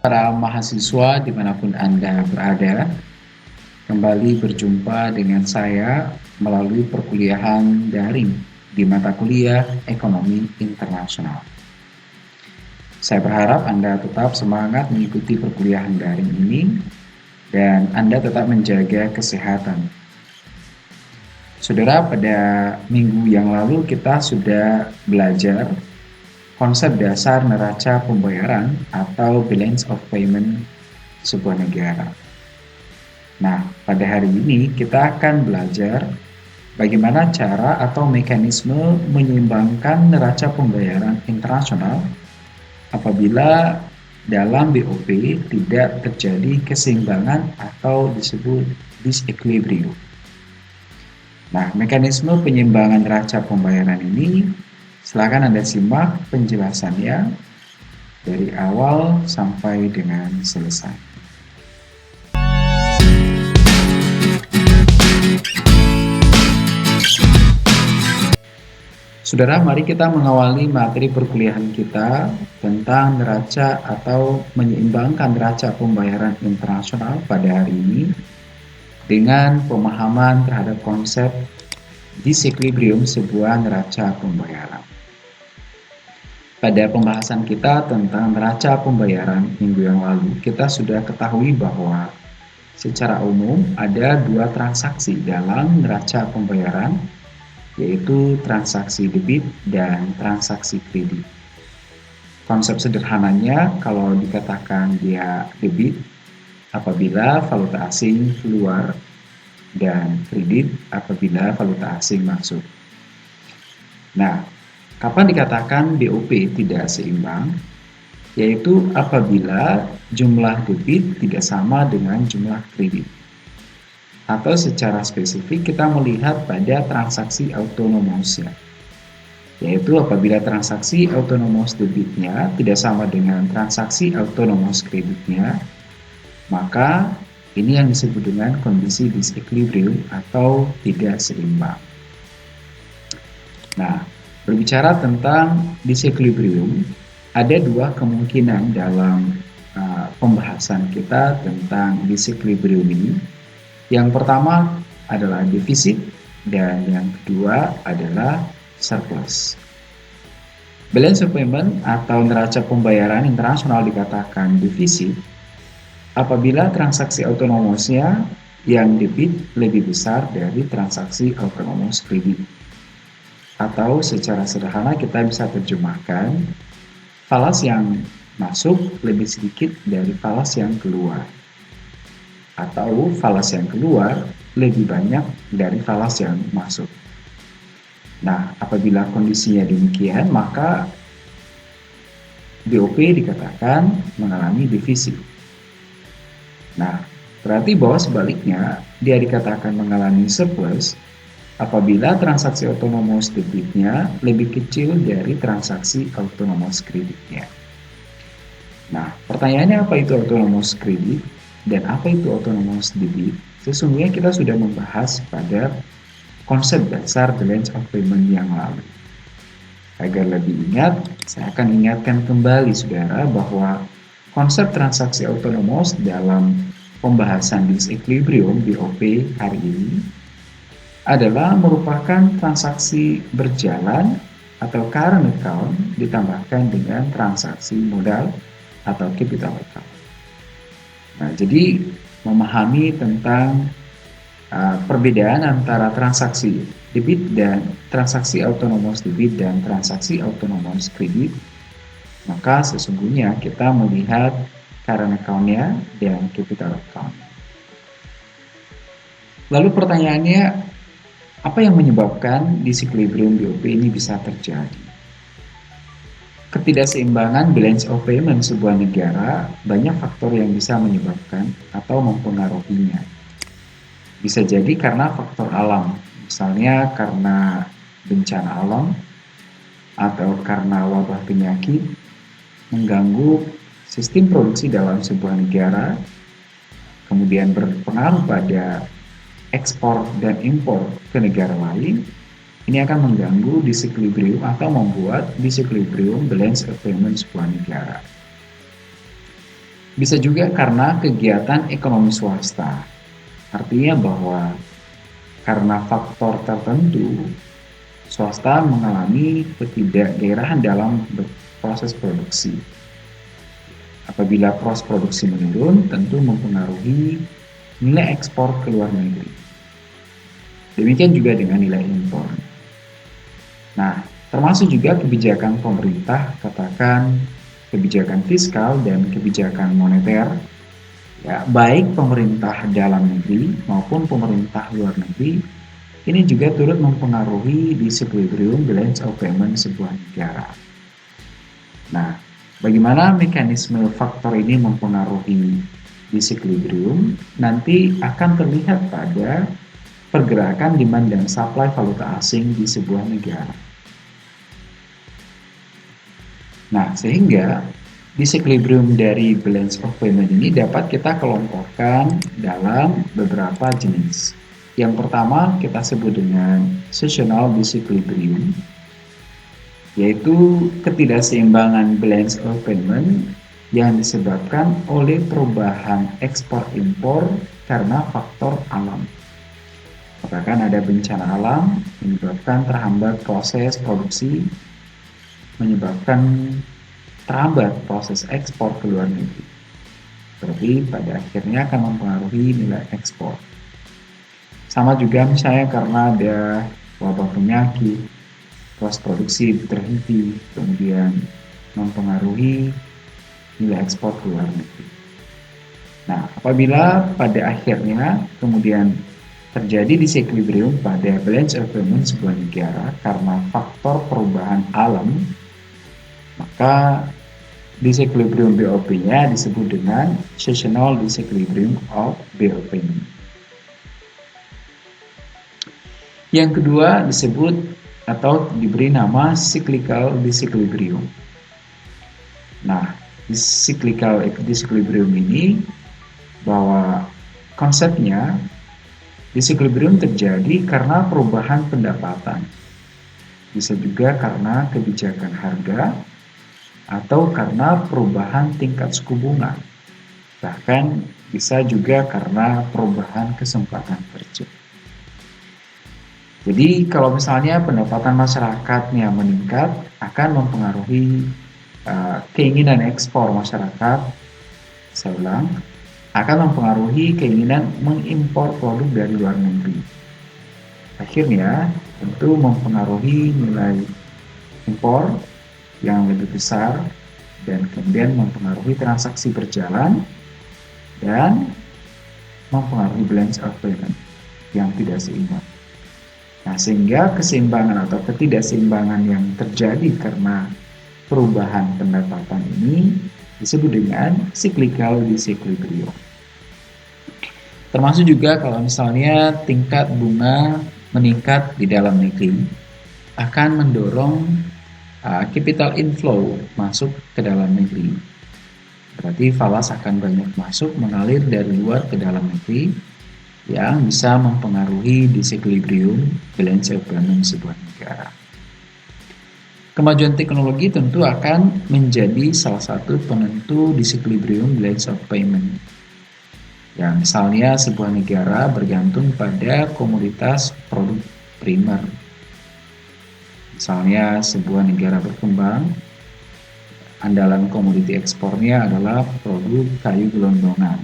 Para mahasiswa dimanapun Anda berada, kembali berjumpa dengan saya melalui perkuliahan daring di mata kuliah Ekonomi Internasional. Saya berharap Anda tetap semangat mengikuti perkuliahan daring ini dan Anda tetap menjaga kesehatan. Saudara, pada minggu yang lalu kita sudah belajar konsep dasar neraca pembayaran atau balance of payment sebuah negara. Nah, pada hari ini kita akan belajar bagaimana cara atau mekanisme menyeimbangkan neraca pembayaran internasional apabila dalam BOP tidak terjadi keseimbangan atau disebut disequilibrium. Nah, mekanisme penyeimbangan neraca pembayaran ini silakan Anda simak penjelasannya dari awal sampai dengan selesai. Saudara, mari kita mengawali materi perkuliahan kita tentang neraca atau menyeimbangkan neraca pembayaran internasional pada hari ini dengan pemahaman terhadap konsep disequilibrium sebuah neraca pembayaran. Pada pembahasan kita tentang neraca pembayaran minggu yang lalu, kita sudah ketahui bahwa secara umum ada dua transaksi dalam neraca pembayaran, yaitu transaksi debit dan transaksi kredit. Konsep sederhananya, kalau dikatakan dia debit apabila valuta asing keluar dan kredit apabila valuta asing masuk. Nah, kapan dikatakan BOP tidak seimbang? Yaitu apabila jumlah debit tidak sama dengan jumlah kredit. Atau secara spesifik kita melihat pada transaksi autonomosnya, yaitu apabila transaksi autonomos debitnya tidak sama dengan transaksi autonomos kreditnya, maka ini yang disebut dengan kondisi disequilibrium atau tidak seimbang. Nah, berbicara tentang disequilibrium, ada dua kemungkinan dalam pembahasan kita tentang disequilibrium ini. Yang pertama adalah defisit dan yang kedua adalah surplus. Balance of payment atau neraca pembayaran internasional dikatakan defisit apabila transaksi autonomosnya yang debit lebih besar dari transaksi autonomos kredit. Atau secara sederhana kita bisa terjemahkan falas yang masuk lebih sedikit dari falas yang keluar. Atau falas yang keluar lebih banyak dari falas yang masuk. Nah, apabila kondisinya demikian, maka BOP dikatakan mengalami defisit. Nah, berarti bahwa sebaliknya dia dikatakan mengalami surplus apabila transaksi autonomos debitnya lebih kecil dari transaksi autonomos kreditnya. Nah, pertanyaannya apa itu autonomos kredit? Dan apa itu autonomous debit? Sesungguhnya kita sudah membahas pada konsep dasar balance of payment yang lalu. Agar lebih ingat, saya akan ingatkan kembali saudara bahwa konsep transaksi autonomous dalam pembahasan disequilibrium BOP hari ini adalah merupakan transaksi berjalan atau current account ditambahkan dengan transaksi modal atau capital account. Nah, jadi memahami tentang perbedaan antara transaksi debit dan transaksi autonomous debit dan transaksi autonomous kredit, maka sesungguhnya kita melihat current account-nya dan capital account. Lalu pertanyaannya, apa yang menyebabkan disequilibrium BOP ini bisa terjadi? Ketidakseimbangan balance of payment sebuah negara banyak faktor yang bisa menyebabkan atau mempengaruhinya. Bisa jadi karena faktor alam, misalnya karena bencana alam atau karena wabah penyakit mengganggu sistem produksi dalam sebuah negara, kemudian berpengaruh pada ekspor dan impor ke negara lain. Ini akan mengganggu disequilibrium atau membuat disequilibrium balance of payment sebuah negara. Bisa juga karena kegiatan ekonomi swasta. Artinya bahwa karena faktor tertentu, swasta mengalami ketidakgairahan dalam proses produksi. Apabila proses produksi menurun, tentu mempengaruhi nilai ekspor ke luar negeri. Demikian juga dengan nilai impor. Nah, termasuk juga kebijakan pemerintah, katakan kebijakan fiskal dan kebijakan moneter, ya, baik pemerintah dalam negeri maupun pemerintah luar negeri, ini juga turut mempengaruhi disequilibrium balance of payment sebuah negara. Nah, bagaimana mekanisme faktor ini mempengaruhi disequilibrium nanti akan terlihat pada pergerakan demand dan supply valuta asing di sebuah negara. Nah, sehingga disequilibrium dari balance of payment ini dapat kita kelompokkan dalam beberapa jenis. Yang pertama kita sebut dengan seasonal disequilibrium, yaitu ketidakseimbangan balance of payment yang disebabkan oleh perubahan ekspor impor karena faktor alam. Katakan ada bencana alam menyebabkan terhambat proses produksi, menyebabkan terhambat proses ekspor ke luar negeri. Berarti pada akhirnya akan mempengaruhi nilai ekspor. Sama juga misalnya karena ada wabah penyakit, proses produksi terhenti, kemudian mempengaruhi nilai ekspor ke luar negeri. Nah, apabila pada akhirnya kemudian terjadi disequilibrium pada balance of payment sebuah negara karena faktor perubahan alam, maka disequilibrium BOP-nya disebut dengan seasonal disequilibrium of BOP. Yang kedua disebut atau diberi nama cyclical disequilibrium. Nah, cyclical disequilibrium ini bahwa konsepnya disequilibrium terjadi karena perubahan pendapatan. Bisa juga karena kebijakan harga atau karena perubahan tingkat suku bunga. Bahkan bisa juga karena perubahan kesempatan kerja. Jadi kalau misalnya pendapatan masyarakatnya meningkat, akan mempengaruhi keinginan ekspor masyarakat. Saya ulang, akan mempengaruhi keinginan mengimpor produk dari luar negeri. Akhirnya tentu mempengaruhi nilai impor yang lebih besar dan kemudian mempengaruhi transaksi berjalan dan mempengaruhi balance of payment yang tidak seimbang. Nah, sehingga keseimbangan atau ketidakseimbangan yang terjadi karena perubahan pendapatan ini disebut dengan cyclical disequilibrium. Termasuk juga kalau misalnya tingkat bunga meningkat di dalam negeri akan mendorong capital inflow masuk ke dalam negeri. Berarti falas akan banyak masuk mengalir dari luar ke dalam negeri yang bisa mempengaruhi disequilibrium balance of payment sebuah negara. Kemajuan teknologi tentu akan menjadi salah satu penentu disequilibrium balance of payment. Ya, misalnya sebuah negara bergantung pada komoditas produk primer. Misalnya sebuah negara berkembang, andalan komoditi ekspornya adalah produk kayu gelondongan.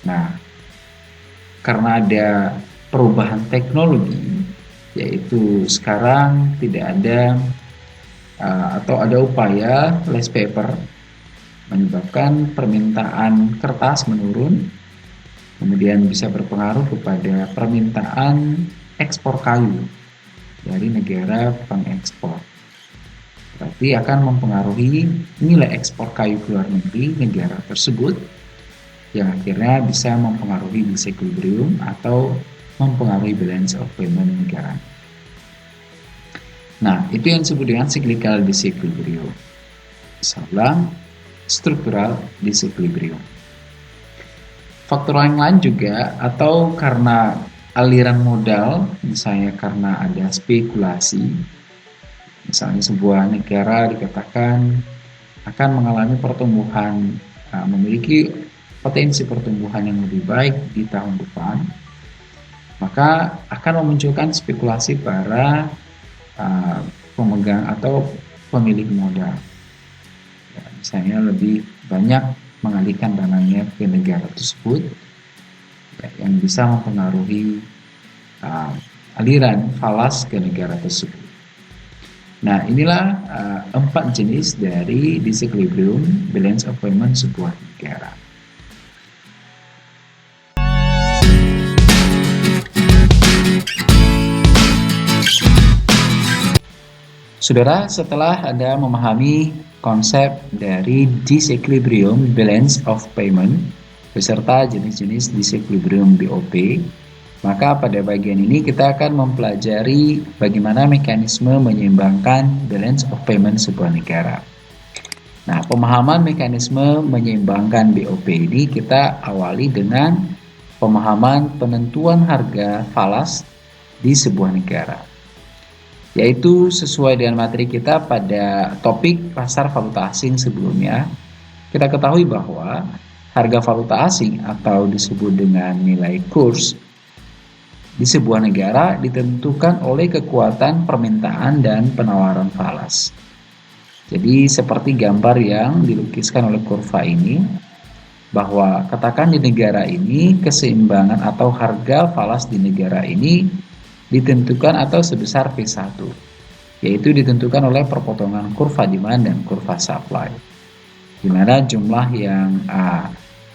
Nah, karena ada perubahan teknologi, yaitu sekarang tidak ada atau ada upaya less paper, menyebabkan permintaan kertas menurun, kemudian bisa berpengaruh kepada permintaan ekspor kayu dari negara pengekspor. Berarti akan mempengaruhi nilai ekspor kayu ke luar negeri negara tersebut, yang akhirnya bisa mempengaruhi disequilibrium atau mempengaruhi balance of payment negara. Nah, itu yang disebut dengan cyclical disequilibrium. Misalnya, struktural disequilibrium. Faktor yang lain juga, atau karena aliran modal, misalnya karena ada spekulasi, misalnya sebuah negara dikatakan akan mengalami pertumbuhan memiliki potensi pertumbuhan yang lebih baik di tahun depan, maka akan memunculkan spekulasi para pemegang atau pemilik modal. Ya, misalnya lebih banyak mengalihkan dananya ke negara tersebut, ya, yang bisa mempengaruhi aliran falas ke negara tersebut. Nah, inilah 4 jenis dari disequilibrium balance of payment sebuah negara. Saudara, setelah Anda memahami konsep dari disequilibrium balance of payment beserta jenis-jenis disequilibrium BOP, maka pada bagian ini kita akan mempelajari bagaimana mekanisme menyeimbangkan balance of payment sebuah negara. Nah, pemahaman mekanisme menyeimbangkan BOP ini kita awali dengan pemahaman penentuan harga falas di sebuah negara, yaitu sesuai dengan materi kita pada topik pasar valuta asing sebelumnya. Kita ketahui bahwa harga valuta asing atau disebut dengan nilai kurs di sebuah negara ditentukan oleh kekuatan permintaan dan penawaran falas. Jadi seperti gambar yang dilukiskan oleh kurva ini, bahwa katakan di negara ini keseimbangan atau harga falas di negara ini ditentukan atau sebesar P1, yaitu ditentukan oleh perpotongan kurva demand dan kurva supply, di mana jumlah yang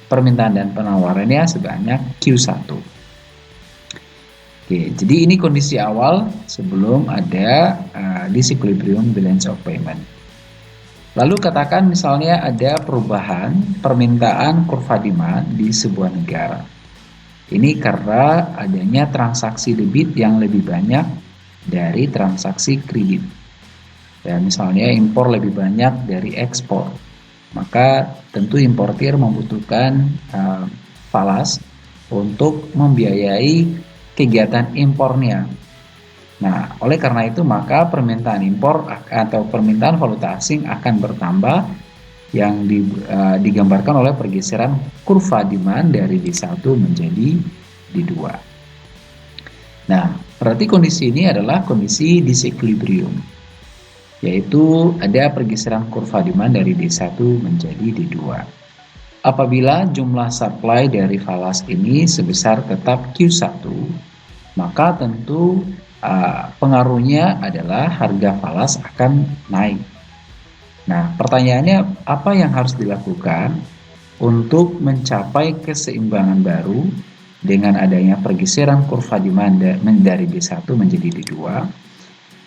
permintaan dan penawarannya sebanyak Q1. Oke, jadi ini kondisi awal sebelum ada disequilibrium balance of payment. Lalu katakan misalnya ada perubahan permintaan kurva demand di sebuah negara. Ini karena adanya transaksi debit yang lebih banyak dari transaksi kredit. Ya, misalnya impor lebih banyak dari ekspor. Maka tentu importir membutuhkan falas untuk membiayai kegiatan impornya. Nah, oleh karena itu maka permintaan impor atau permintaan valuta asing akan bertambah, yang digambarkan oleh pergeseran kurva demand dari D1 menjadi D2. Nah, berarti kondisi ini adalah kondisi disequilibrium, yaitu ada pergeseran kurva demand dari D1 menjadi D2. Apabila jumlah supply dari falas ini sebesar tetap Q1, maka tentu pengaruhnya adalah harga falas akan naik. Nah, pertanyaannya apa yang harus dilakukan untuk mencapai keseimbangan baru dengan adanya pergeseran kurva demand dari D1 menjadi D2?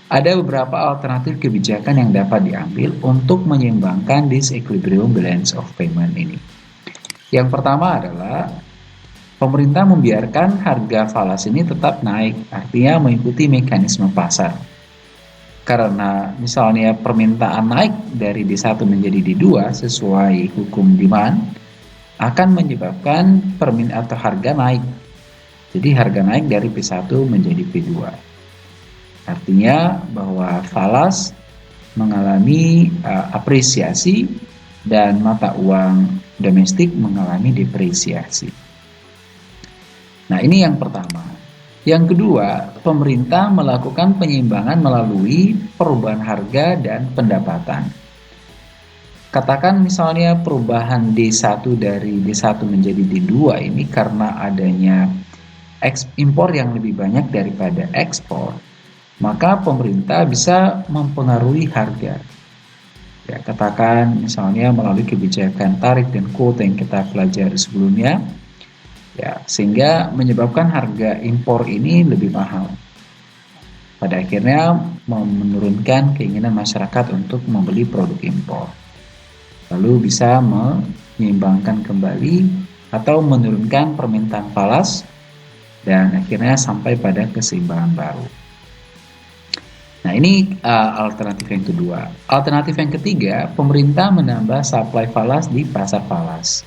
Ada beberapa alternatif kebijakan yang dapat diambil untuk menyeimbangkan disequilibrium balance of payment ini. Yang pertama adalah pemerintah membiarkan harga falas ini tetap naik, artinya mengikuti mekanisme pasar. Karena misalnya permintaan naik dari D1 menjadi D2 sesuai hukum demand, akan menyebabkan atau harga naik. Jadi harga naik dari P1 menjadi P2. Artinya bahwa falas mengalami apresiasi dan mata uang domestik mengalami depresiasi. Nah, ini yang pertama. Yang kedua, pemerintah melakukan penyeimbangan melalui perubahan harga dan pendapatan. Katakan misalnya perubahan D1 dari D1 menjadi D2 ini karena adanya impor yang lebih banyak daripada ekspor, maka pemerintah bisa mempengaruhi harga. Ya, katakan misalnya melalui kebijakan tarif dan kuota yang kita pelajari sebelumnya, ya, sehingga menyebabkan harga impor ini lebih mahal. Pada akhirnya menurunkan keinginan masyarakat untuk membeli produk impor. Lalu bisa menyeimbangkan kembali atau menurunkan permintaan falas dan akhirnya sampai pada keseimbangan baru. Nah, ini alternatif yang kedua. Alternatif yang ketiga, pemerintah menambah supply falas di pasar falas,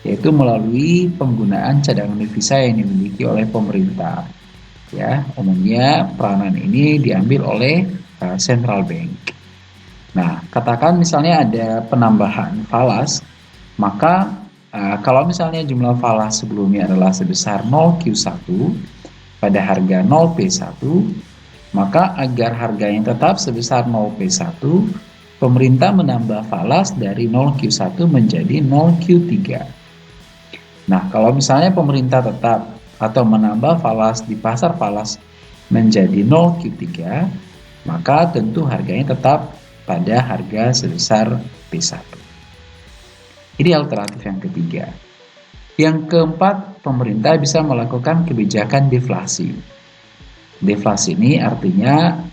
yaitu melalui penggunaan cadangan devisa yang dimiliki oleh pemerintah. Ya, umumnya peranan ini diambil oleh central bank. Nah, katakan misalnya ada penambahan falas Maka kalau misalnya jumlah falas sebelumnya adalah sebesar 0Q1 pada harga 0P1, maka agar harganya tetap sebesar 0P1, pemerintah menambah falas dari 0Q1 menjadi 0Q3. Nah, kalau misalnya pemerintah tetap atau menambah falas di pasar falas menjadi 0Q3, maka tentu harganya tetap pada harga sebesar P1. Ini alternatif yang ketiga. Yang keempat, pemerintah bisa melakukan kebijakan deflasi. Deflasi ini artinya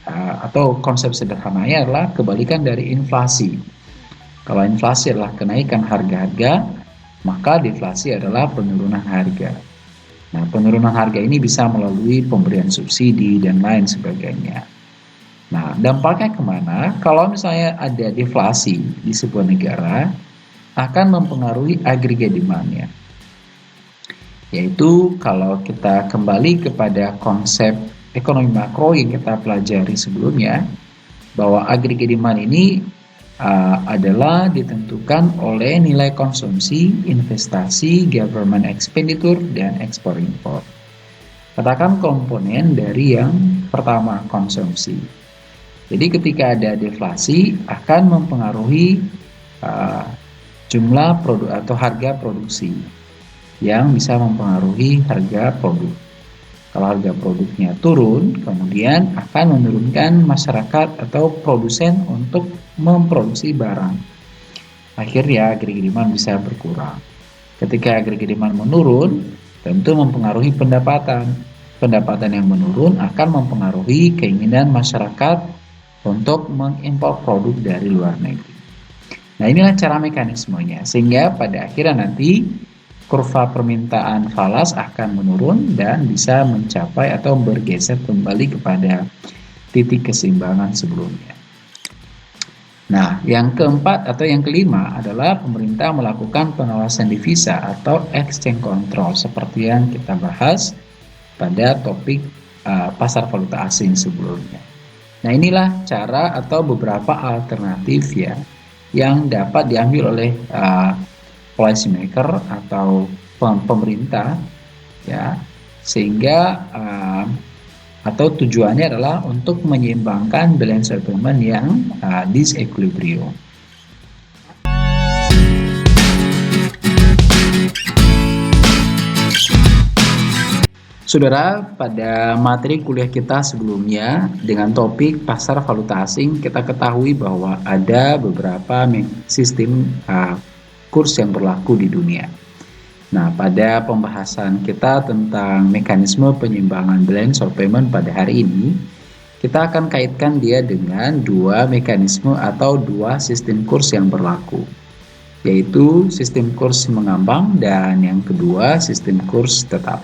atau konsep sederhananya adalah kebalikan dari inflasi. Kalau inflasi adalah kenaikan harga-harga, maka deflasi adalah penurunan harga. Nah, penurunan harga ini bisa melalui pemberian subsidi dan lain sebagainya. Nah, dampaknya kemana? Kalau misalnya ada deflasi di sebuah negara, akan mempengaruhi agregat demand-nya. Yaitu kalau kita kembali kepada konsep ekonomi makro yang kita pelajari sebelumnya, bahwa agregat demand ini adalah ditentukan oleh nilai konsumsi, investasi, government expenditure, dan ekspor impor. Katakan komponen dari yang pertama, konsumsi. Jadi ketika ada deflasi akan mempengaruhi jumlah produk atau harga produksi yang bisa mempengaruhi harga produk. Kalau harga produknya turun, kemudian akan menurunkan masyarakat atau produsen untuk memproduksi barang. Akhirnya agregat demand bisa berkurang. Ketika agregat demand menurun, tentu mempengaruhi pendapatan. Pendapatan yang menurun akan mempengaruhi keinginan masyarakat untuk mengimpor produk dari luar negeri. Nah, inilah cara mekanismenya, sehingga pada akhirnya nanti kurva permintaan falas akan menurun dan bisa mencapai atau bergeser kembali kepada titik keseimbangan sebelumnya. Nah, yang keempat atau yang kelima adalah pemerintah melakukan pengawasan devisa atau exchange control seperti yang kita bahas pada topik pasar valuta asing sebelumnya. Nah, inilah cara atau beberapa alternatif ya yang dapat diambil oleh policy maker atau pemerintah ya, sehingga atau tujuannya adalah untuk menyeimbangkan balance of payment yang disequilibrium. Saudara, pada materi kuliah kita sebelumnya dengan topik pasar valuta asing, kita ketahui bahwa ada beberapa sistem kurs yang berlaku di dunia. Nah, pada pembahasan kita tentang mekanisme penyeimbangan balance of payment pada hari ini, kita akan kaitkan dia dengan dua mekanisme atau dua sistem kurs yang berlaku, yaitu sistem kurs mengambang dan yang kedua sistem kurs tetap.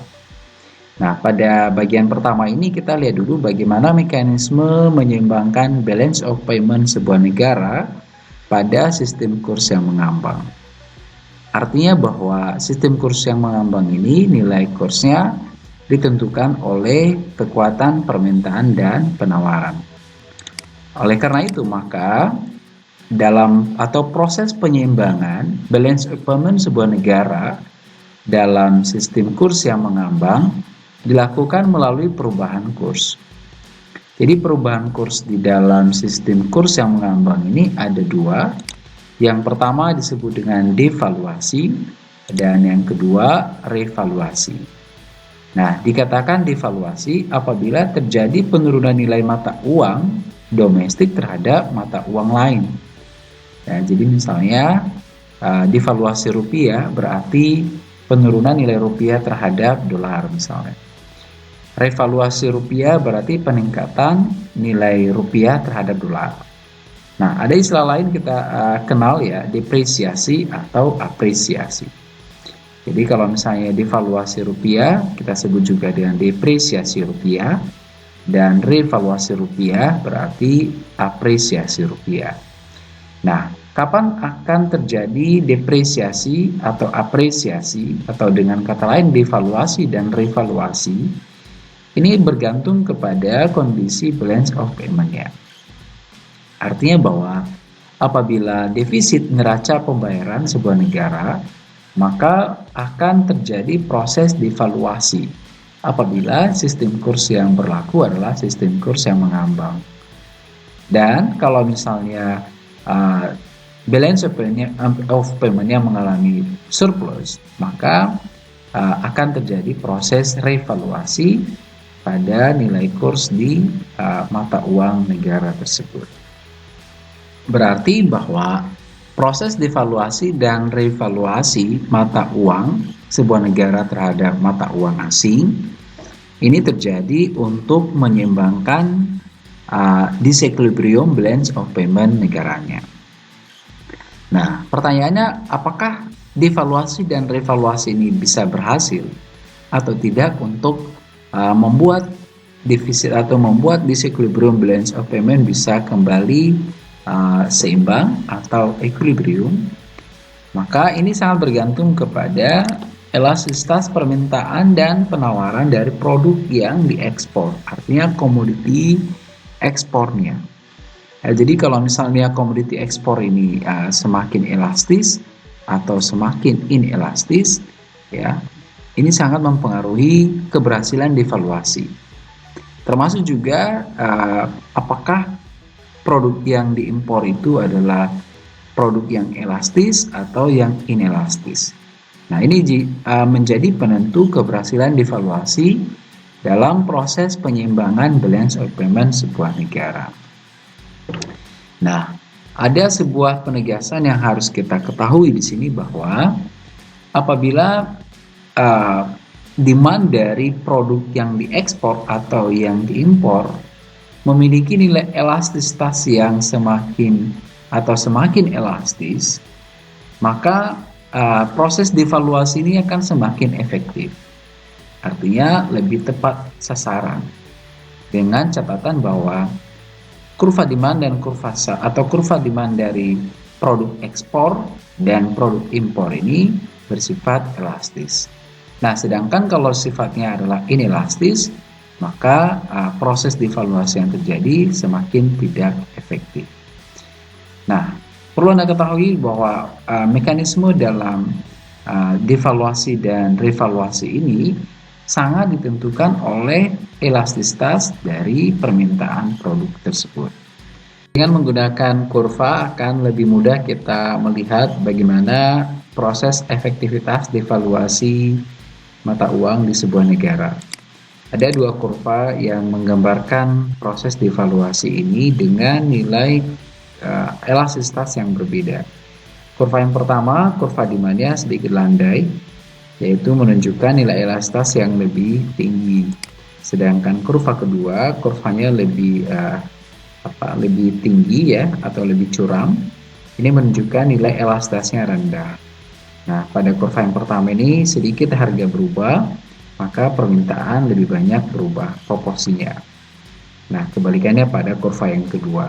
Nah, pada bagian pertama ini kita lihat dulu bagaimana mekanisme menyeimbangkan balance of payment sebuah negara pada sistem kurs yang mengambang. Artinya bahwa sistem kurs yang mengambang ini nilai kursnya ditentukan oleh kekuatan permintaan dan penawaran. Oleh karena itu maka dalam atau proses penyeimbangan balance of payment sebuah negara dalam sistem kurs yang mengambang dilakukan melalui perubahan kurs. Jadi perubahan kurs di dalam sistem kurs yang mengambang ini ada dua. Yang pertama disebut dengan devaluasi dan yang kedua revaluasi. Nah, dikatakan devaluasi apabila terjadi penurunan nilai mata uang domestik terhadap mata uang lain. Nah, jadi misalnya devaluasi rupiah berarti penurunan nilai rupiah terhadap dolar misalnya. Revaluasi rupiah berarti peningkatan nilai rupiah terhadap dolar. Nah, ada istilah lain kita kenal ya, depresiasi atau apresiasi. Jadi kalau misalnya devaluasi rupiah, kita sebut juga dengan depresiasi rupiah, dan revaluasi rupiah berarti apresiasi rupiah. Nah, kapan akan terjadi depresiasi atau apresiasi, atau dengan kata lain devaluasi dan revaluasi? Ini bergantung kepada kondisi balance of payment-nya. Artinya bahwa Apabila defisit neraca pembayaran sebuah negara, maka akan terjadi proses devaluasi apabila sistem kurs yang berlaku adalah sistem kurs yang mengambang. Dan kalau misalnya balance of payment-nya mengalami surplus, maka akan terjadi proses revaluasi pada nilai kurs di mata uang negara tersebut. Berarti bahwa proses devaluasi dan revaluasi mata uang sebuah negara terhadap mata uang asing ini terjadi untuk menyeimbangkan disequilibrium balance of payment negaranya. Nah, pertanyaannya, apakah devaluasi dan revaluasi ini bisa berhasil atau tidak untuk membuat defisit atau membuat disequilibrium balance of payment bisa kembali seimbang atau equilibrium? Maka ini sangat bergantung kepada elastisitas permintaan dan penawaran dari produk yang diekspor, artinya komoditi ekspornya. Jadi kalau misalnya komoditi ekspor ini semakin elastis atau semakin inelastis, ya, ini sangat mempengaruhi keberhasilan devaluasi. Termasuk juga apakah produk yang diimpor itu adalah produk yang elastis atau yang inelastis. Nah, ini menjadi penentu keberhasilan devaluasi dalam proses penyeimbangan balance of payment sebuah negara. Nah, ada sebuah penegasan yang harus kita ketahui di sini bahwa apabila demand dari produk yang diekspor atau yang diimpor memiliki nilai elastisitas yang semakin elastis, maka proses devaluasi ini akan semakin efektif. Artinya lebih tepat sasaran. Dengan catatan bahwa kurva demand dan kurva demand dari produk ekspor dan produk impor ini bersifat elastis. Nah, sedangkan kalau sifatnya adalah inelastis, maka proses devaluasi yang terjadi semakin tidak efektif. Nah, perlu Anda ketahui bahwa mekanisme dalam devaluasi dan revaluasi ini sangat ditentukan oleh elastisitas dari permintaan produk tersebut. Dengan menggunakan kurva akan lebih mudah kita melihat bagaimana proses efektivitas devaluasi mata uang di sebuah negara. Ada dua kurva yang menggambarkan proses devaluasi ini dengan nilai elastisitas yang berbeda. Kurva yang pertama, kurva demand-nya sedikit landai, yaitu menunjukkan nilai elastisitas yang lebih tinggi. Sedangkan kurva kedua, kurvanya lebih tinggi ya, atau lebih curam. Ini menunjukkan nilai elastisitasnya rendah. Nah, pada kurva yang pertama ini sedikit harga berubah, maka permintaan lebih banyak berubah proporsinya. Nah, kebalikannya pada kurva yang kedua.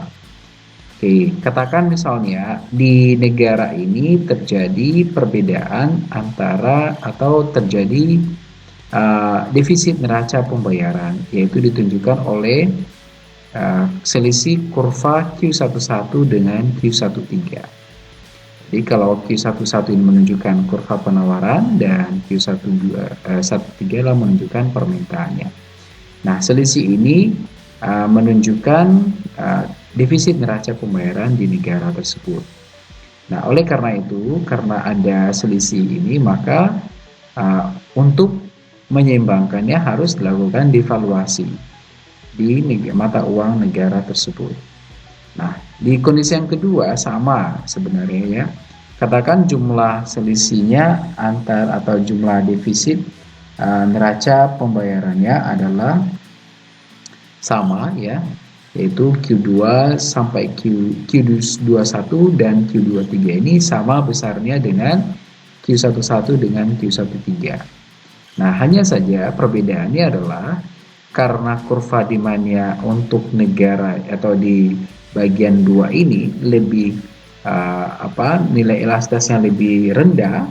Oke, katakan misalnya di negara ini terjadi perbedaan atau terjadi defisit neraca pembayaran, yaitu ditunjukkan oleh selisih kurva Q11 dengan Q13. Jadi kalau Q11 ini menunjukkan kurva penawaran dan Q13 menunjukkan permintaannya. Nah, selisih ini menunjukkan defisit neraca pembayaran di negara tersebut. Nah, oleh karena itu, karena ada selisih ini, maka untuk menyeimbangkannya harus dilakukan devaluasi di mata uang negara tersebut. Nah, di kondisi yang kedua sama sebenarnya ya. Katakan jumlah selisihnya atau jumlah defisit neraca pembayarannya adalah sama ya, yaitu Q2 sampai Q21 dan Q23 ini sama besarnya dengan Q11 dengan Q13. Nah, hanya saja perbedaannya adalah karena kurva demand-nya untuk negara atau di bagian 2 ini lebih nilai elastisitasnya lebih rendah,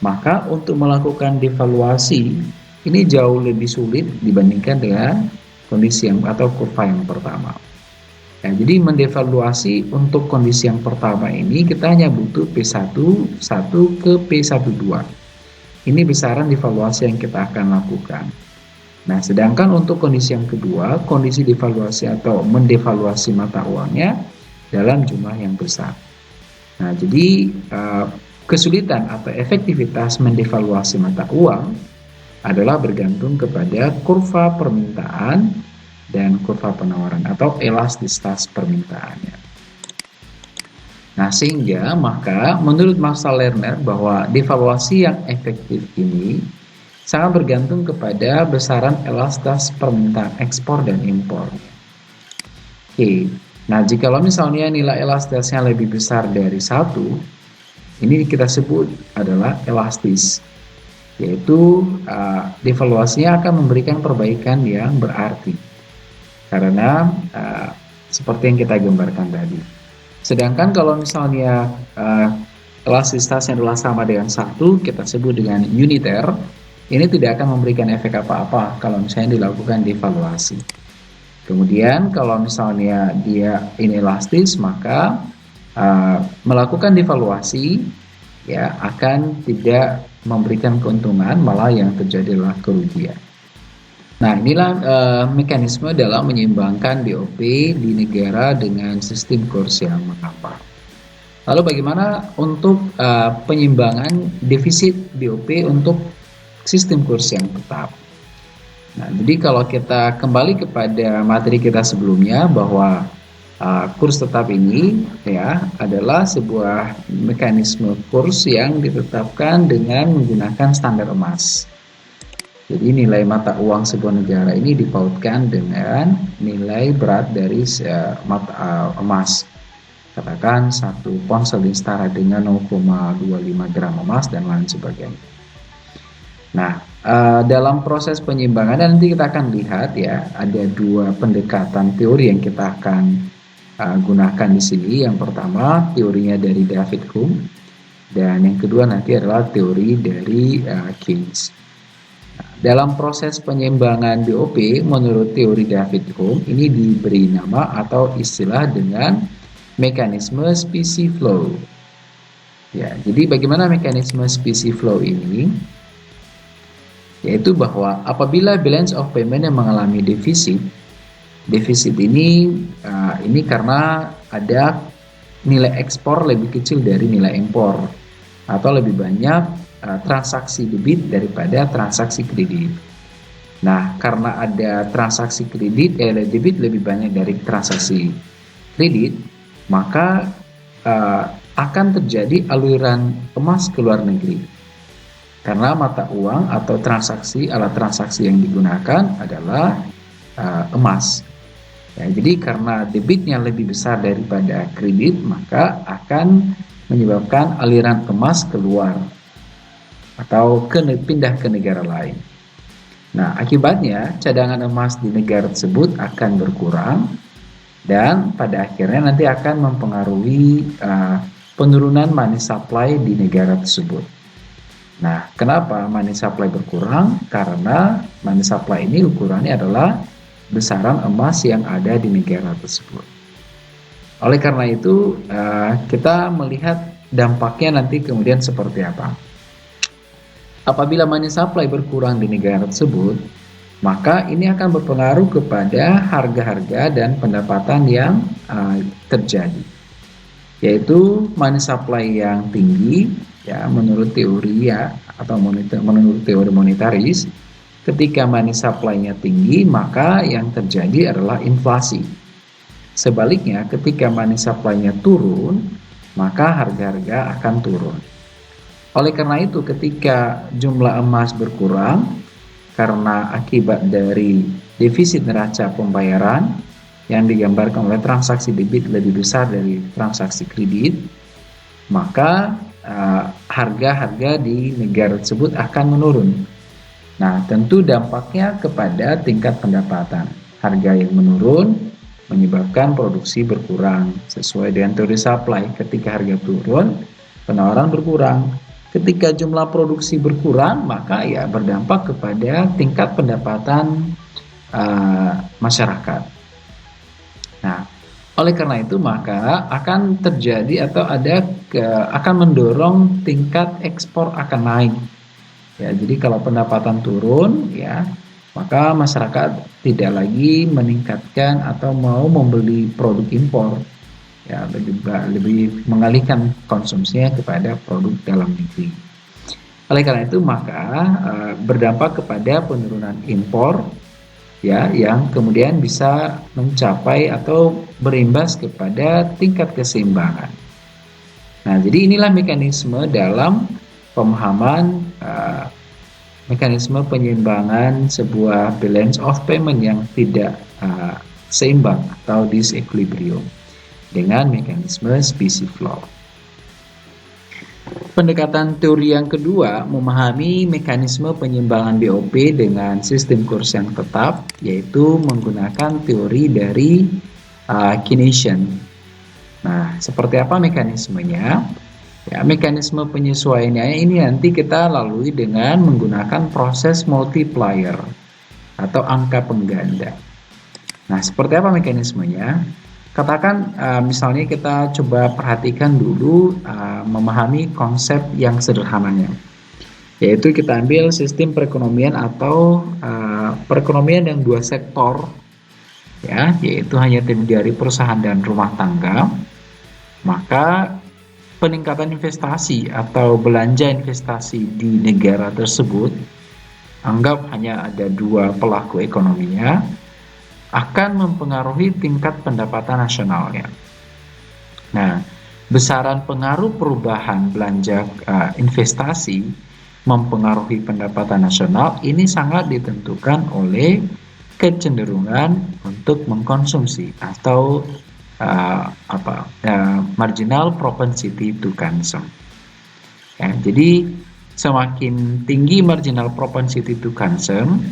maka untuk melakukan devaluasi ini jauh lebih sulit dibandingkan dengan kondisi atau kurva yang pertama. Ya, jadi mendevaluasi untuk kondisi yang pertama ini kita hanya butuh P1 ke P12. Ini besaran devaluasi yang kita akan lakukan. Nah, sedangkan untuk kondisi yang kedua, kondisi devaluasi atau mendevaluasi mata uangnya dalam jumlah yang besar. Nah, jadi kesulitan atau efektivitas mendevaluasi mata uang adalah bergantung kepada kurva permintaan dan kurva penawaran atau elastisitas permintaannya. Nah, sehingga maka menurut Marshall Lerner bahwa devaluasi yang efektif ini sangat bergantung kepada besaran elastisitas permintaan ekspor dan impor. Oke, nah jikalau misalnya nilai elastisitasnya lebih besar dari 1, ini kita sebut adalah elastis, yaitu devaluasinya akan memberikan perbaikan yang berarti, karena seperti yang kita gambarkan tadi. Sedangkan kalau misalnya elastisitasnya adalah sama dengan 1, kita sebut dengan uniter, ini tidak akan memberikan efek apa-apa kalau misalnya dilakukan devaluasi. Kemudian kalau misalnya dia inelastis, maka melakukan devaluasi ya akan tidak memberikan keuntungan, malah yang terjadi adalah kerugian. Nah, inilah mekanisme dalam menyeimbangkan BOP di negara dengan sistem kurs yang mengapa. Lalu bagaimana untuk penyeimbangan defisit BOP untuk sistem kurs yang tetap? Nah, jadi kalau kita kembali kepada materi kita sebelumnya bahwa kurs tetap ini ya adalah sebuah mekanisme kurs yang ditetapkan dengan menggunakan standar emas. Jadi nilai mata uang sebuah negara ini dipautkan dengan nilai berat dari mata emas. Katakan 1 ponsel setara dengan 0,25 gram emas dan lain sebagainya. Nah, dalam proses penyeimbangan nanti kita akan lihat ya, ada 2 pendekatan teori yang kita akan gunakan di sini. Yang pertama teorinya dari David Hume dan yang kedua nanti adalah teori dari Keynes. Nah, dalam proses penyeimbangan BOP menurut teori David Hume ini diberi nama atau istilah dengan mekanisme specie flow. Ya, jadi bagaimana mekanisme specie flow ini? Yaitu bahwa apabila balance of payment yang mengalami defisit ini karena ada nilai ekspor lebih kecil dari nilai impor atau lebih banyak transaksi debit daripada transaksi kredit. Nah, karena ada transaksi debit lebih banyak dari transaksi kredit, maka akan terjadi aliran emas ke luar negeri. Karena mata uang atau alat transaksi yang digunakan adalah emas. Ya, jadi karena debitnya lebih besar daripada kredit, maka akan menyebabkan aliran emas keluar atau pindah ke negara lain. Nah, akibatnya cadangan emas di negara tersebut akan berkurang dan pada akhirnya nanti akan mempengaruhi penurunan money supply di negara tersebut. Nah, kenapa money supply berkurang? Karena money supply ini ukurannya adalah besaran emas yang ada di negara tersebut. Oleh karena itu, kita melihat dampaknya nanti kemudian seperti apa. Apabila money supply berkurang di negara tersebut, maka ini akan berpengaruh kepada harga-harga dan pendapatan yang terjadi. Yaitu money supply yang tinggi, ya menurut teori ya atau menurut teori monetaris, ketika money supply-nya tinggi, maka yang terjadi adalah inflasi. Sebaliknya, ketika money supply-nya turun, maka harga-harga akan turun. Oleh karena itu, ketika jumlah emas berkurang karena akibat dari defisit neraca pembayaran yang digambarkan oleh transaksi debit lebih besar dari transaksi kredit, maka harga-harga di negara tersebut akan menurun. Nah, tentu dampaknya kepada tingkat pendapatan. Harga yang menurun menyebabkan produksi berkurang sesuai dengan teori supply. Ketika harga turun, penawaran berkurang. Ketika jumlah produksi berkurang, maka ya berdampak kepada tingkat pendapatan masyarakat. Nah, Oleh karena itu maka akan terjadi atau akan mendorong tingkat ekspor akan naik. Ya, jadi kalau pendapatan turun ya, maka masyarakat tidak lagi meningkatkan atau mau membeli produk impor. Ya, lebih mengalihkan konsumsinya kepada produk dalam negeri. Oleh karena itu maka berdampak kepada penurunan impor ya, yang kemudian bisa mencapai atau berimbas kepada tingkat keseimbangan. Nah, jadi inilah mekanisme dalam pemahaman mekanisme penyeimbangan sebuah balance of payment yang tidak seimbang atau disequilibrium dengan mekanisme specie flow. Pendekatan teori yang kedua memahami mekanisme penyeimbangan BOP dengan sistem kurs yang tetap, yaitu menggunakan teori dari Keynesian. Nah, seperti apa mekanismenya? Ya, mekanisme penyesuaiannya ini nanti kita lalui dengan menggunakan proses multiplier atau angka pengganda. Nah, seperti apa mekanismenya? Katakan misalnya kita coba perhatikan dulu memahami konsep yang sederhananya, yaitu kita ambil sistem perekonomian atau perekonomian yang dua sektor, ya, yaitu hanya terdiri dari perusahaan dan rumah tangga. Maka peningkatan investasi atau belanja investasi di negara tersebut, anggap hanya ada dua pelaku ekonominya, akan mempengaruhi tingkat pendapatan nasionalnya. Nah, besaran pengaruh perubahan belanja investasi mempengaruhi pendapatan nasional ini sangat ditentukan oleh kecenderungan untuk mengkonsumsi atau marginal propensity to consume. Ya, jadi semakin tinggi marginal propensity to consume,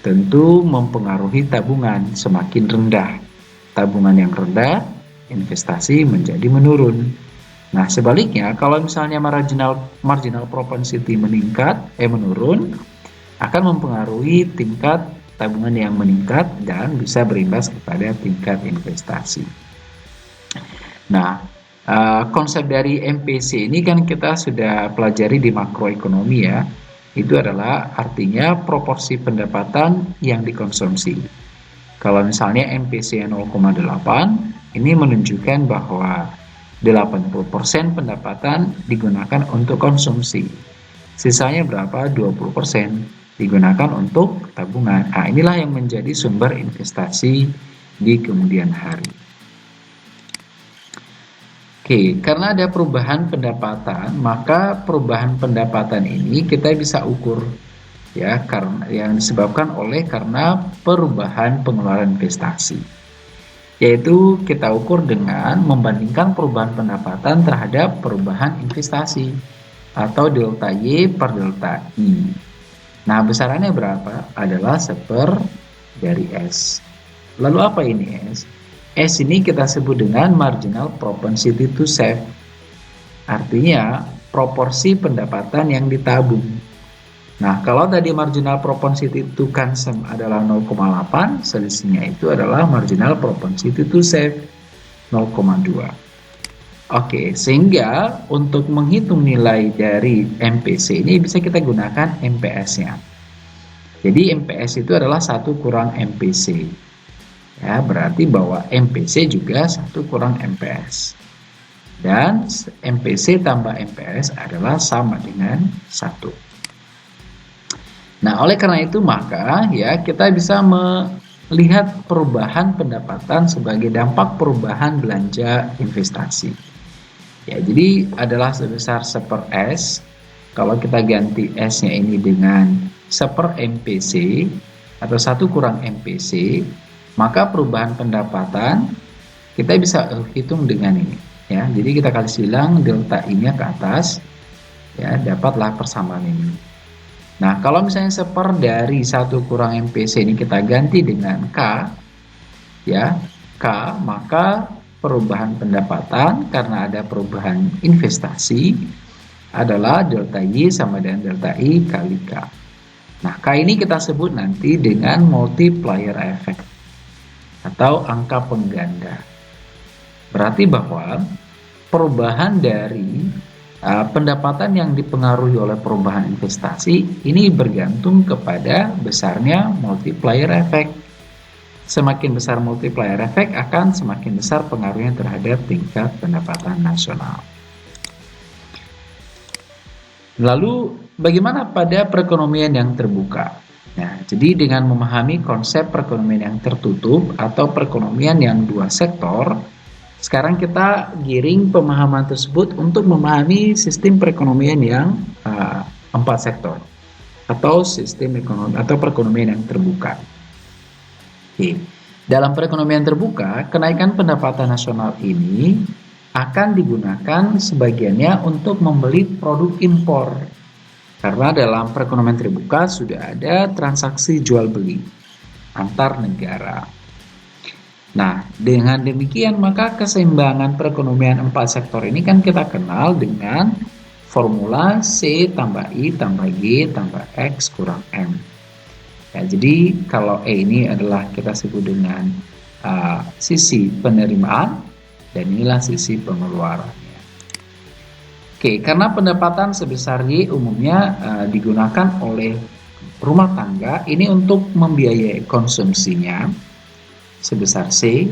tentu mempengaruhi tabungan. Semakin rendah tabungan yang rendah, investasi menjadi menurun. Nah, sebaliknya kalau misalnya marginal propensity menurun, akan mempengaruhi tingkat tabungan yang meningkat dan bisa berimbas kepada tingkat investasi. Nah, konsep dari MPC ini kan kita sudah pelajari di makroekonomi ya. Itu adalah artinya proporsi pendapatan yang dikonsumsi. Kalau misalnya MPC 0,8, ini menunjukkan bahwa 80% pendapatan digunakan untuk konsumsi. Sisanya berapa? 20% digunakan untuk tabungan. Nah, inilah yang menjadi sumber investasi di kemudian hari. Oke, karena ada perubahan pendapatan, maka perubahan pendapatan ini kita bisa ukur ya, karena yang disebabkan karena perubahan pengeluaran investasi. Yaitu kita ukur dengan membandingkan perubahan pendapatan terhadap perubahan investasi atau delta Y per delta I. Nah, besarannya berapa? Adalah 1/. dari S. Lalu apa ini S? S ini kita sebut dengan marginal propensity to save. Artinya proporsi pendapatan yang ditabung. Nah, kalau tadi marginal propensity to consume adalah 0,8, selisihnya itu adalah marginal propensity to save 0,2. Oke, sehingga untuk menghitung nilai dari MPC ini bisa kita gunakan MPS-nya. Jadi MPS itu adalah 1 kurang MPC. Ya, berarti bahwa MPC juga 1 kurang MPS. Dan MPC tambah MPS adalah sama dengan 1. Nah, oleh karena itu maka ya kita bisa melihat perubahan pendapatan sebagai dampak perubahan belanja investasi. Ya, jadi adalah sebesar 1/S. Kalau kita ganti S-nya ini dengan 1/MPC atau 1 kurang MPC, maka perubahan pendapatan kita bisa hitung dengan ini ya. Jadi kita kasih silang delta I-nya ke atas ya, dapatlah persamaan ini. Nah, kalau misalnya 1/, dari 1 kurang MPC ini kita ganti dengan K ya, K, maka perubahan pendapatan karena ada perubahan investasi adalah delta Y sama dengan delta I kali K. Nah, K ini kita sebut nanti dengan multiplier effect atau angka pengganda. Berarti bahwa perubahan dari pendapatan yang dipengaruhi oleh perubahan investasi ini bergantung kepada besarnya multiplier effect. Semakin besar multiplier effect akan semakin besar pengaruhnya terhadap tingkat pendapatan nasional. Lalu bagaimana pada perekonomian yang terbuka? Nah, jadi dengan memahami konsep perekonomian yang tertutup atau perekonomian yang dua sektor, sekarang kita giring pemahaman tersebut untuk memahami sistem perekonomian yang empat sektor atau sistem ekonomi atau perekonomian yang terbuka. Oke. Dalam perekonomian terbuka, kenaikan pendapatan nasional ini akan digunakan sebagiannya untuk membeli produk impor. Karena dalam perekonomian terbuka sudah ada transaksi jual beli antar negara. Nah, dengan demikian maka keseimbangan perekonomian empat sektor ini kan kita kenal dengan formula C tambah I tambah G tambah X kurang M. Ya, jadi kalau E ini adalah kita sebut dengan sisi penerimaan dan inilah sisi pengeluarannya. Oke, karena pendapatan sebesar Y umumnya digunakan oleh rumah tangga ini untuk membiayai konsumsinya sebesar C,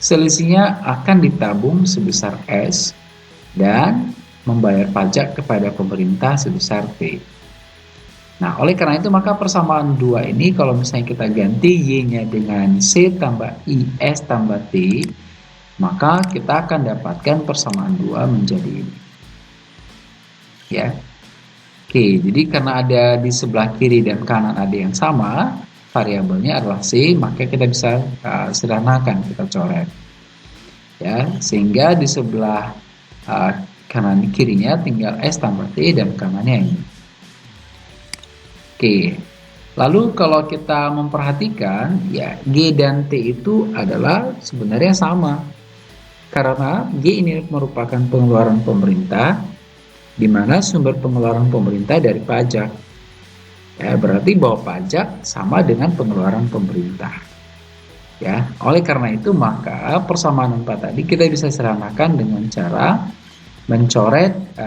selisihnya akan ditabung sebesar S dan membayar pajak kepada pemerintah sebesar T. Nah, oleh karena itu maka persamaan dua ini kalau misalnya kita ganti Y-nya dengan C tambah I S tambah T, maka kita akan dapatkan persamaan dua menjadi ini. Ya. Oke, jadi karena ada di sebelah kiri dan kanan ada yang sama, variabelnya adalah C, maka kita bisa sederhanakan, kita coret. Ya, sehingga di sebelah kanan kirinya tinggal S tambah T dan kanannya ini. Oke, lalu kalau kita memperhatikan, ya G dan T itu adalah sebenarnya sama. Karena G ini merupakan pengeluaran pemerintah, di mana sumber pengeluaran pemerintah dari pajak. Ya, berarti bahwa pajak sama dengan pengeluaran pemerintah. Ya, oleh karena itu maka persamaan 4 tadi kita bisa sederhanakan dengan cara mencoret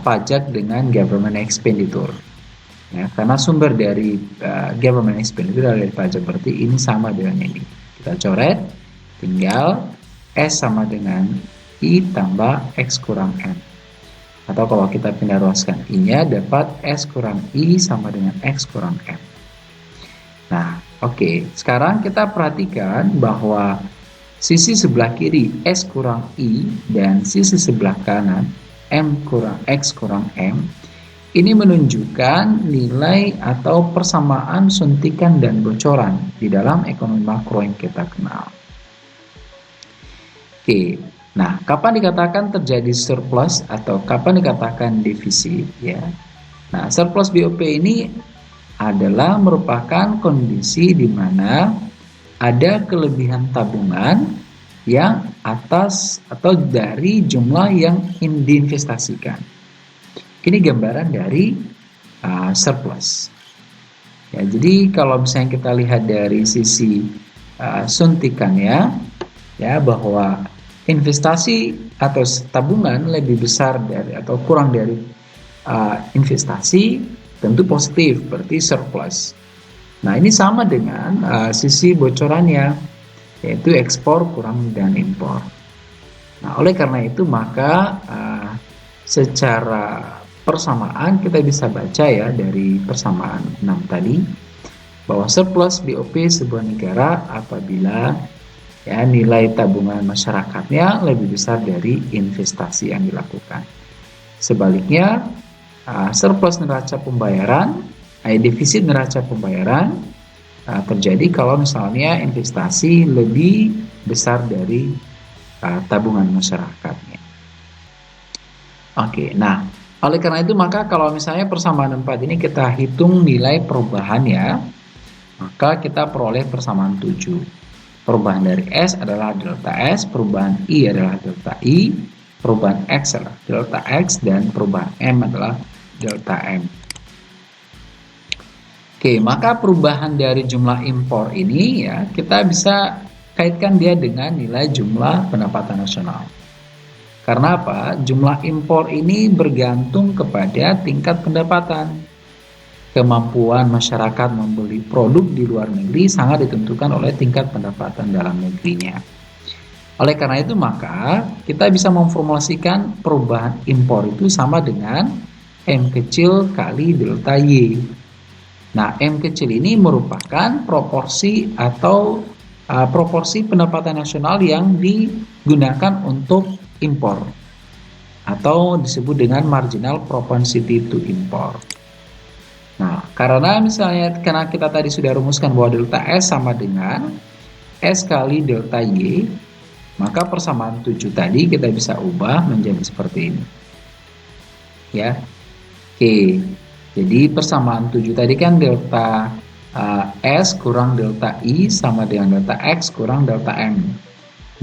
pajak dengan government expenditure. Ya, karena sumber dari government expenditure dari pajak, berarti ini sama dengan ini. Kita coret, tinggal S sama dengan I tambah X kurang M. Atau kalau kita pindah ruaskan I-nya dapat S kurang I sama dengan X kurang M. Nah, oke. Sekarang kita perhatikan bahwa sisi sebelah kiri S kurang I dan sisi sebelah kanan M kurang X kurang M ini menunjukkan nilai atau persamaan suntikan dan bocoran di dalam ekonomi makro yang kita kenal. Oke, nah kapan dikatakan terjadi surplus atau kapan dikatakan defisit ya? Nah, surplus BOP ini adalah merupakan kondisi di mana ada kelebihan tabungan yang atas atau dari jumlah yang diinvestasikan. Ini gambaran dari surplus. Ya, jadi kalau misalnya kita lihat dari sisi suntikannya, ya bahwa investasi atau tabungan lebih besar dari atau kurang dari investasi tentu positif, berarti surplus. Nah, ini sama dengan sisi bocorannya, yaitu ekspor kurang dan impor. Nah, oleh karena itu maka secara persamaan kita bisa baca ya dari persamaan 6 tadi bahwa surplus BOP sebuah negara apabila ya nilai tabungan masyarakatnya lebih besar dari investasi yang dilakukan. Sebaliknya surplus neraca pembayaran, defisit neraca pembayaran terjadi kalau misalnya investasi lebih besar dari tabungan masyarakatnya. Oke, nah oleh karena itu maka kalau misalnya persamaan 4 ini kita hitung nilai perubahannya, maka kita peroleh persamaan 7. Perubahan dari S adalah delta S, perubahan I adalah delta I, perubahan X adalah delta X, dan perubahan M adalah delta M. Oke, maka perubahan dari jumlah impor ini ya kita bisa kaitkan dia dengan nilai jumlah pendapatan nasional. Karena apa? Jumlah impor ini bergantung kepada tingkat pendapatan. Kemampuan masyarakat membeli produk di luar negeri sangat ditentukan oleh tingkat pendapatan dalam negerinya. Oleh karena itu maka kita bisa memformulasikan perubahan impor itu sama dengan M kecil kali delta Y. Nah, M kecil ini merupakan proporsi atau proporsi pendapatan nasional yang digunakan untuk impor atau disebut dengan marginal propensity to import. Nah, karena kita tadi sudah rumuskan bahwa delta S sama dengan S kali delta Y, maka persamaan 7 tadi kita bisa ubah menjadi seperti ini. Ya. Oke. Jadi persamaan 7 tadi kan delta S kurang delta I sama dengan delta X kurang delta M.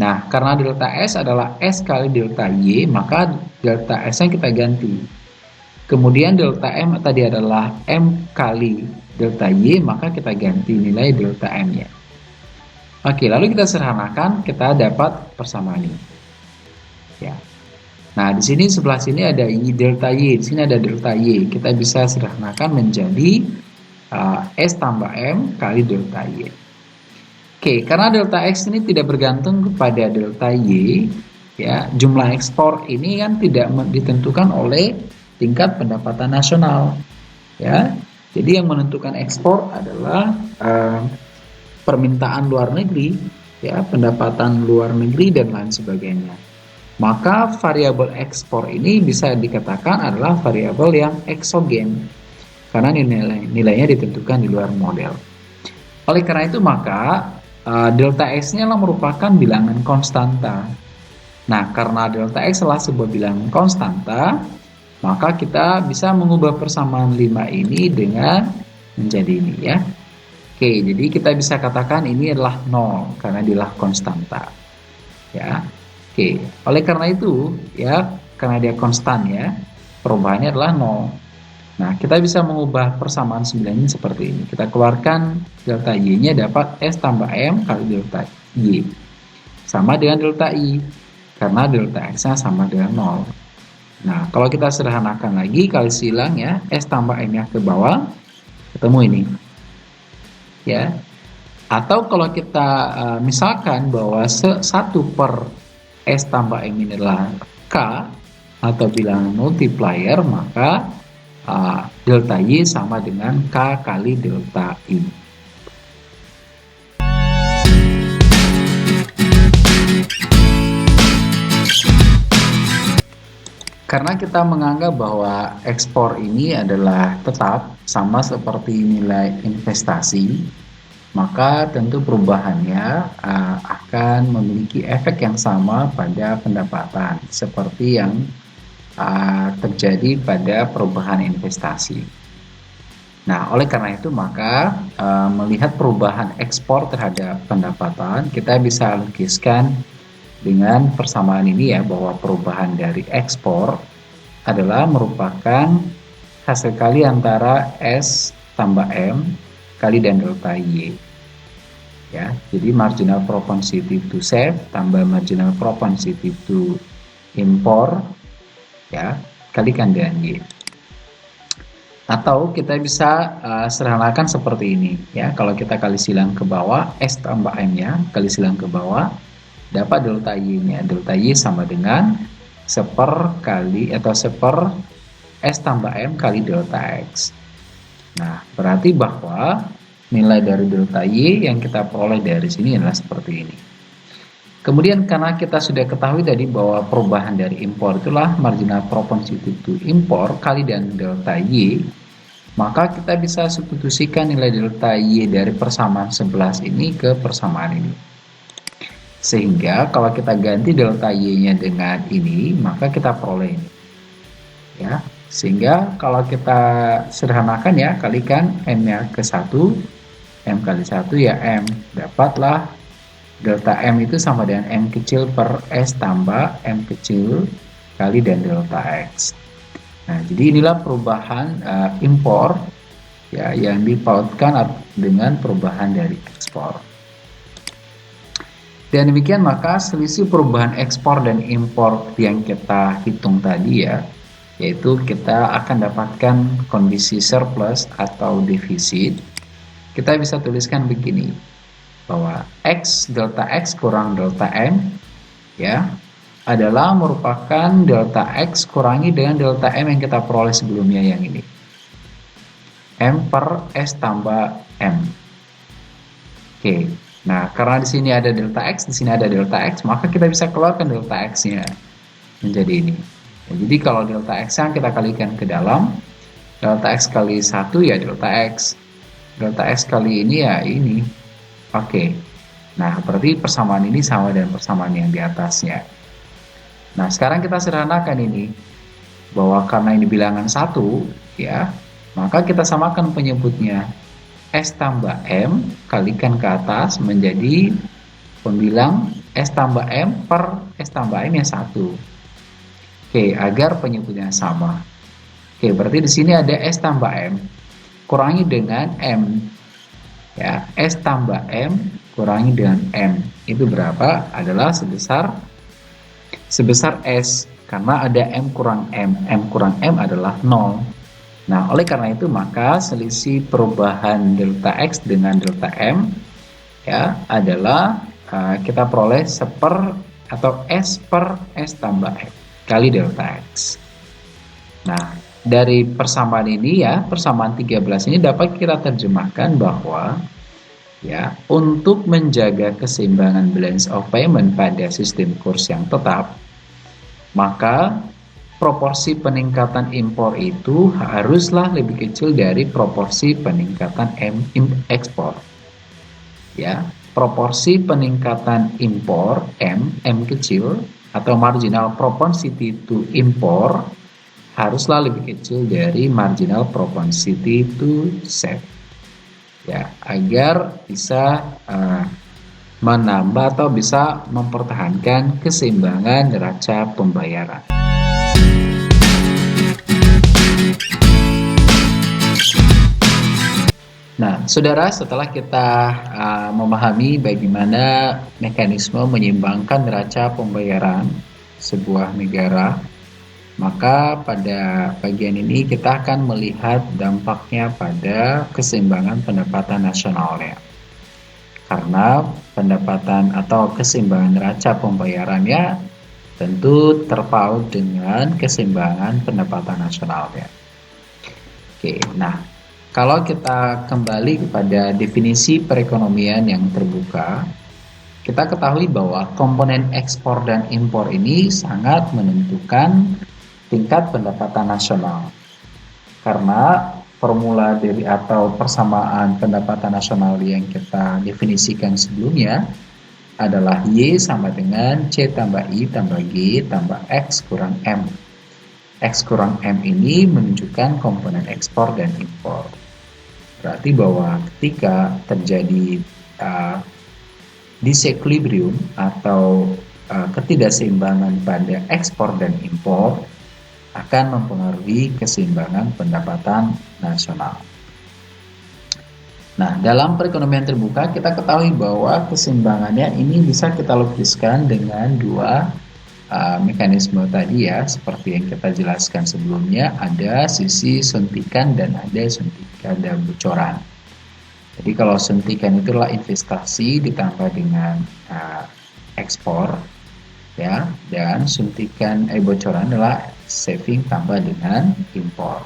Nah, karena delta S adalah S kali delta Y, maka delta S-nya kita ganti. Kemudian delta M tadi adalah M kali delta Y, maka kita ganti nilai delta M-nya. Oke, lalu kita sederhanakan, kita dapat persamaan ini. Ya. Nah, di sini sebelah sini ada Y delta Y, di sini ada delta Y. Kita bisa sederhanakan menjadi S tambah M kali delta Y. Oke, karena delta X ini tidak bergantung kepada delta Y, ya, jumlah ekspor ini kan tidak ditentukan oleh tingkat pendapatan nasional, ya. Jadi yang menentukan ekspor adalah permintaan luar negeri, ya, pendapatan luar negeri dan lain sebagainya. Maka variabel ekspor ini bisa dikatakan adalah variabel yang eksogen karena nilainya ditentukan di luar model. Oleh karena itu maka delta X-nya merupakan bilangan konstanta. Nah, karena delta X adalah sebuah bilangan konstanta, maka kita bisa mengubah persamaan 5 ini dengan menjadi ini, ya. Oke, jadi kita bisa katakan ini adalah 0 karena dia adalah konstanta. Ya. Oke, oleh karena itu, ya, karena dia konstan, ya, perubahannya adalah 0. Nah, kita bisa mengubah persamaan 9 ini seperti ini. Kita keluarkan delta Y-nya dapat S tambah M kali delta Y. Sama dengan delta I, karena delta X-nya sama dengan 0. Nah, kalau kita sederhanakan lagi, kali silang, ya, S tambah M-nya ke bawah, ketemu ini. Ya. Atau kalau kita misalkan bahwa 1 per S tambah M ini adalah K atau bilangan multiplier, maka delta Y sama dengan K kali delta I. Karena kita menganggap bahwa ekspor ini adalah tetap sama seperti nilai investasi, maka tentu perubahannya akan memiliki efek yang sama pada pendapatan seperti yang terjadi pada perubahan investasi. Nah, oleh karena itu maka melihat perubahan ekspor terhadap pendapatan, kita bisa lukiskan dengan persamaan ini, ya, bahwa perubahan dari ekspor adalah merupakan hasil kali antara S tambah M kali dan delta Y. Ya, jadi marginal propensity to save tambah marginal propensity to import, ya, kalikan dengan Y. Atau kita bisa sederhanakan seperti ini, ya. Kalau kita kali silang ke bawah, S tambah M-nya kali silang ke bawah, dapat delta Y-nya. Delta Y sama dengan 1 kali atau 1 S tambah M kali delta X. Nah, berarti bahwa nilai dari delta Y yang kita peroleh dari sini adalah seperti ini. Kemudian karena kita sudah ketahui tadi bahwa perubahan dari impor itulah marginal propensity to import kali dan delta Y, maka kita bisa substitusikan nilai delta Y dari persamaan 11 ini ke persamaan ini. Sehingga kalau kita ganti delta Y-nya dengan ini, maka kita peroleh ini. Ya, sehingga kalau kita sederhanakan, ya, kalikan M-nya ke 1, M kali 1, ya, M. Dapatlah delta M itu sama dengan M kecil per S tambah M kecil kali dan delta X. Nah, jadi inilah perubahan impor, ya, yang dipautkan dengan perubahan dari ekspor. Dan demikian maka selisih perubahan ekspor dan impor yang kita hitung tadi ya, yaitu kita akan dapatkan kondisi surplus atau defisit. Kita bisa tuliskan begini, bahwa X delta X kurang delta M ya adalah merupakan delta X kurangi dengan delta M yang kita peroleh sebelumnya yang ini. M per S tambah M. Oke. Nah, karena di sini ada delta X, di sini ada delta X, maka kita bisa keluarkan delta X-nya menjadi ini. Ya, jadi kalau delta X yang kita kalikan ke dalam, delta X kali 1 ya delta X. Delta X kali ini ya ini. Oke. Nah, berarti persamaan ini sama dengan persamaan yang di atasnya. Nah, sekarang kita sederhanakan ini. Bahwa karena ini bilangan 1, ya, maka kita samakan penyebutnya. S tambah M kalikan ke atas menjadi pembilang S tambah M per S tambah M yang 1. Oke, agar penyebutnya sama. Oke, berarti di sini ada S tambah M kurangi dengan M. Ya, S tambah M kurangi dengan M. Itu berapa? Adalah sebesar S, karena ada M kurang M. M kurang M adalah 0. Nah, oleh karena itu maka selisih perubahan delta X dengan delta M ya adalah kita peroleh seper atau S per S tambah M kali delta X. Nah, dari persamaan ini ya, persamaan 13 ini dapat kita terjemahkan bahwa ya, untuk menjaga keseimbangan balance of payment pada sistem kurs yang tetap, maka proporsi peningkatan impor itu haruslah lebih kecil dari proporsi peningkatan ekspor. Ya, proporsi peningkatan impor M kecil atau marginal propensity to import haruslah lebih kecil dari marginal propensity to save. Ya, agar bisa menambah atau bisa mempertahankan keseimbangan neraca pembayaran. Nah, saudara, setelah kita memahami bagaimana mekanisme menyeimbangkan neraca pembayaran sebuah negara, maka pada bagian ini kita akan melihat dampaknya pada keseimbangan pendapatan nasionalnya. Karena pendapatan atau keseimbangan neraca pembayarannya tentu terpaut dengan keseimbangan pendapatan nasionalnya. Oke, nah kalau kita kembali kepada definisi perekonomian yang terbuka, kita ketahui bahwa komponen ekspor dan impor ini sangat menentukan tingkat pendapatan nasional. Karena formula dari atau persamaan pendapatan nasional yang kita definisikan sebelumnya adalah Y sama dengan C tambah I tambah G tambah X kurang M. X kurang M ini menunjukkan komponen ekspor dan impor. Berarti bahwa ketika terjadi disequilibrium atau ketidakseimbangan pada ekspor dan impor akan mempengaruhi keseimbangan pendapatan nasional. Nah, dalam perekonomian terbuka kita ketahui bahwa keseimbangannya ini bisa kita lukiskan dengan dua mekanisme tadi ya, seperti yang kita jelaskan sebelumnya, ada sisi suntikan dan ada bocoran. Jadi kalau suntikan itu adalah investasi ditambah dengan ekspor ya, dan suntikan bocoran adalah saving tambah dengan impor.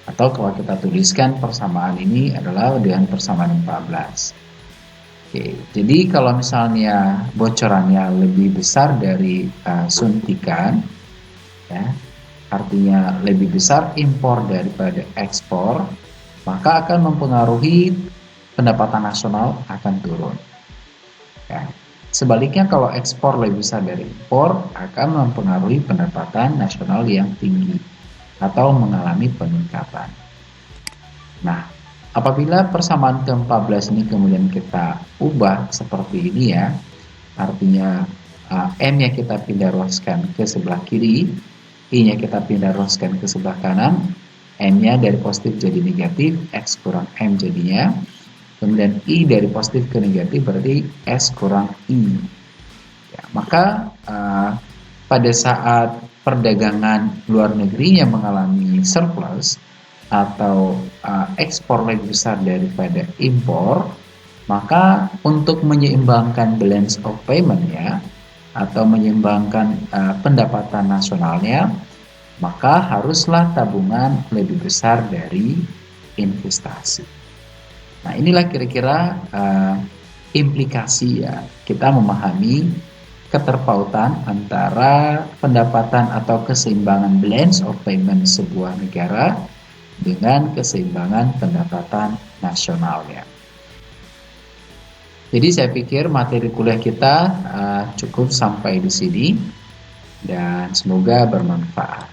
Atau kalau kita tuliskan persamaan ini adalah dengan persamaan 14. Oke, jadi kalau misalnya bocorannya lebih besar dari suntikan, ya, artinya lebih besar impor daripada ekspor, maka akan mempengaruhi pendapatan nasional akan turun. Ya. Sebaliknya kalau ekspor lebih besar dari impor, akan mempengaruhi pendapatan nasional yang tinggi atau mengalami peningkatan. Nah, apabila persamaan ke-14 ini kemudian kita ubah seperti ini ya, artinya M-nya kita pindah ruaskan ke sebelah kiri, I-nya kita pindah ruaskan ke sebelah kanan, N-nya dari positif jadi negatif, X kurang M jadinya. kemudian I dari positif ke negatif berarti S kurang I. Ya, maka pada saat perdagangan luar negeri yang mengalami surplus atau ekspor lebih besar daripada impor, maka untuk menyeimbangkan balance of payment ya, atau menyeimbangkan pendapatan nasionalnya, maka haruslah tabungan lebih besar dari investasi. Nah, inilah kira-kira implikasi ya, kita memahami keterpautan antara pendapatan atau keseimbangan balance of payment sebuah negara dengan keseimbangan pendapatan nasionalnya. Jadi saya pikir materi kuliah kita cukup sampai di sini dan semoga bermanfaat.